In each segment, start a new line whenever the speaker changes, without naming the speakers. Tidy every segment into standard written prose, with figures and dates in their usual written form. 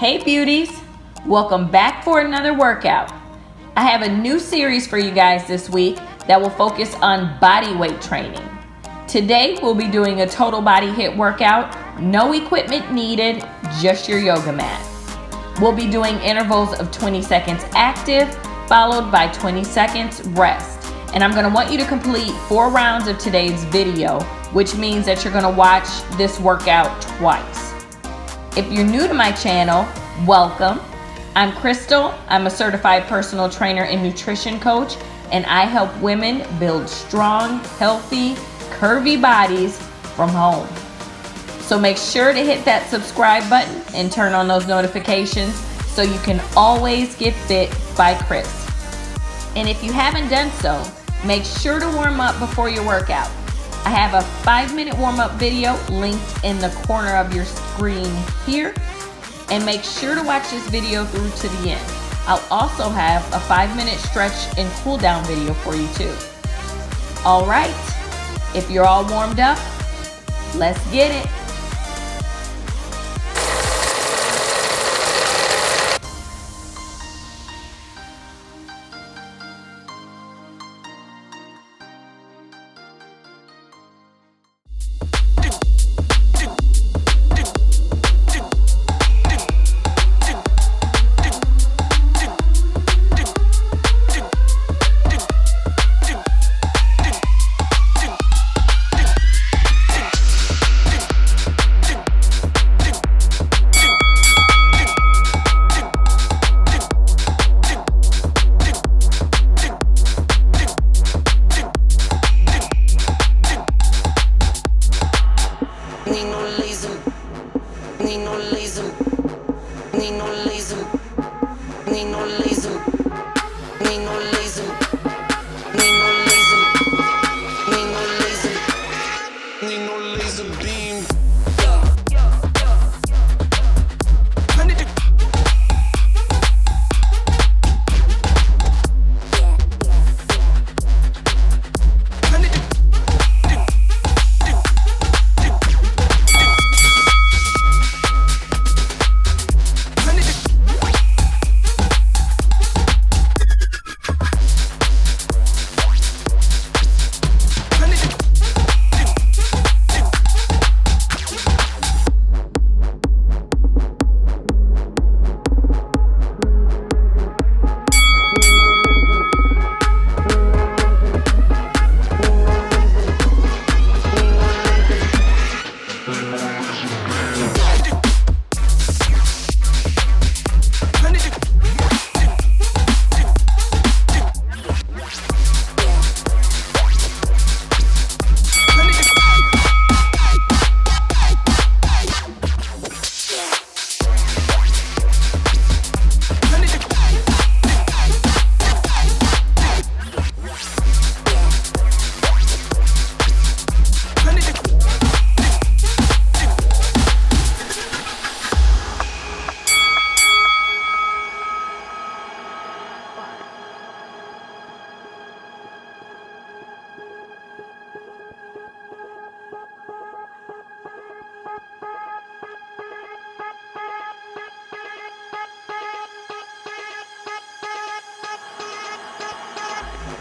Hey beauties, welcome back for another workout. I have a new series for you guys this week that will focus on body weight training. Today we'll be doing a total body HIIT workout, no equipment needed, just your yoga mat. We'll be doing intervals of 20 seconds active, followed by 20 seconds rest. And I'm gonna want you to complete 4 rounds of today's video, which means that you're gonna watch this workout twice. If you're new to my channel, welcome. I'm Crystal. I'm a certified personal trainer and nutrition coach, and I help women build strong, healthy, curvy bodies from home. So make sure to hit that subscribe button and turn on those notifications so you can always get fit by Chris. And if you haven't done so, make sure to warm up before your workout. I have a 5-minute warm-up video linked in the corner of your screen here. And make sure to watch this video through to the end. I'll also have a 5-minute stretch and cool down video for you too. All right, if you're all warmed up, let's get it.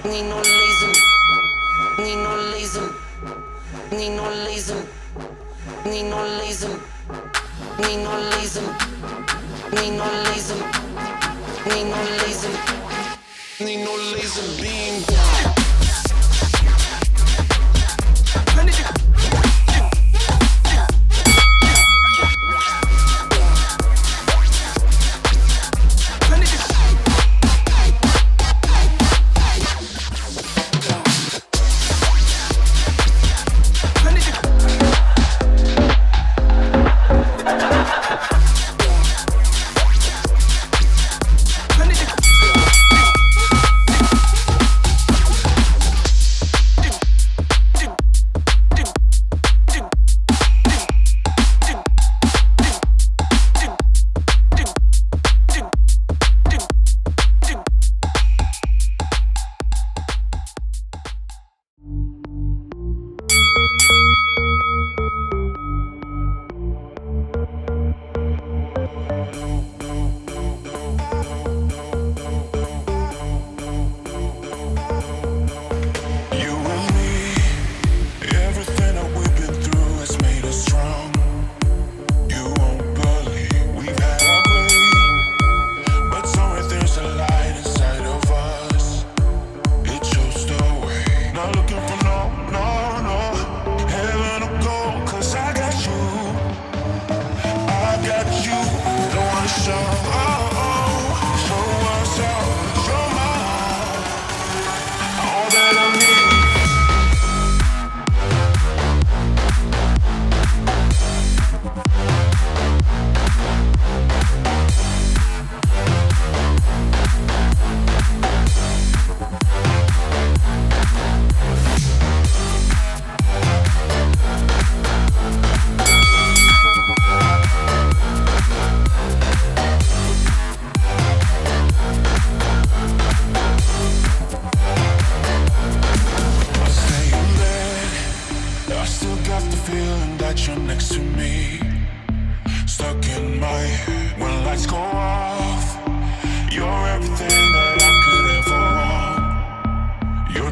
Need no laser, need no laser, need no laser, need no laser, need no laser, need no laser, need no laser, need no laser beam.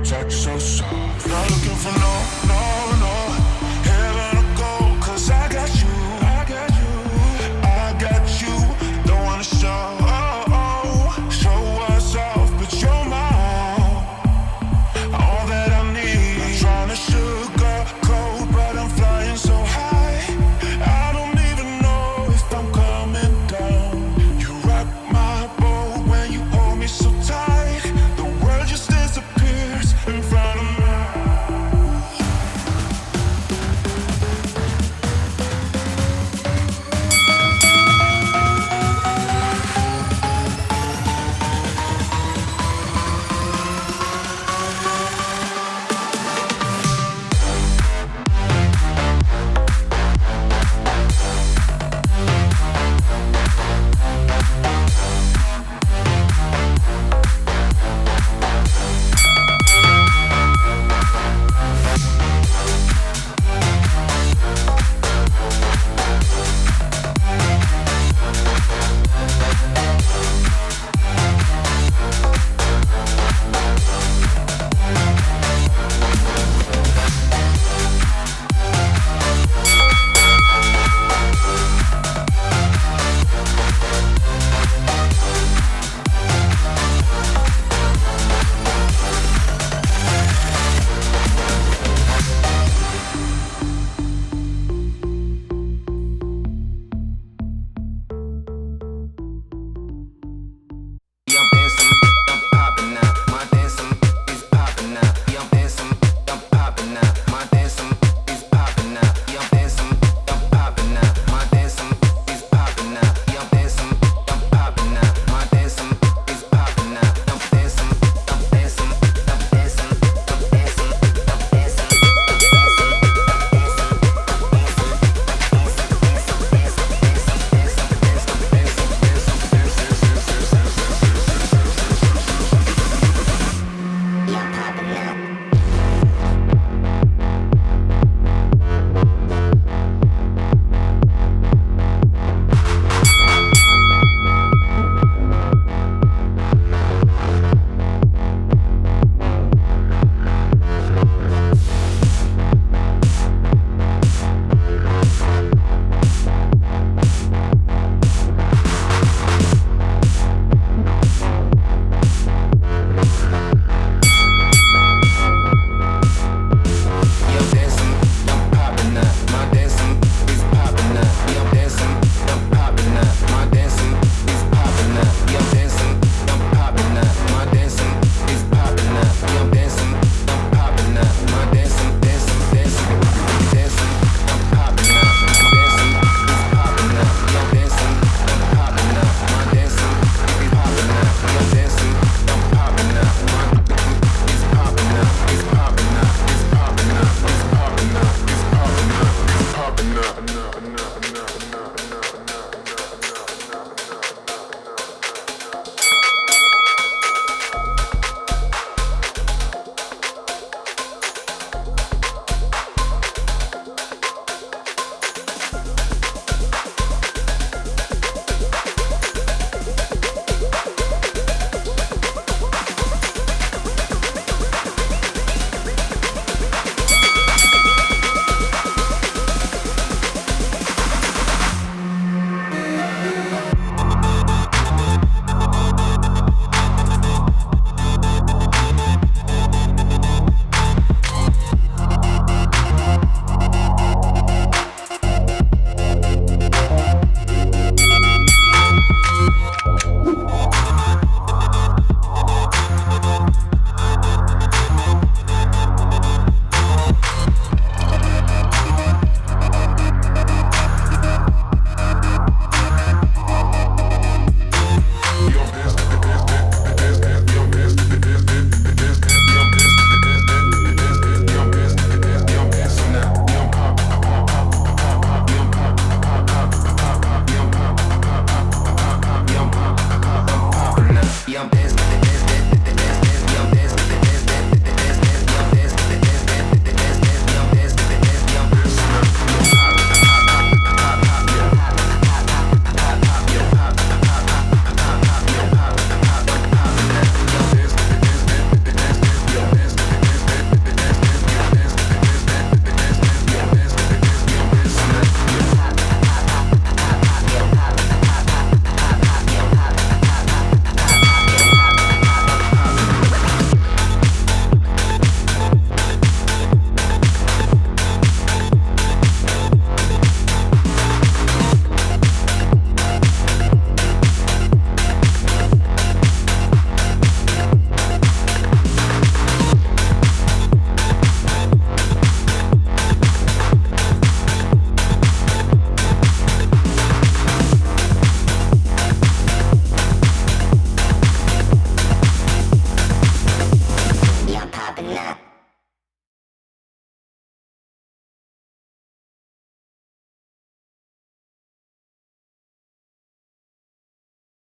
touch so soft. Not looking for no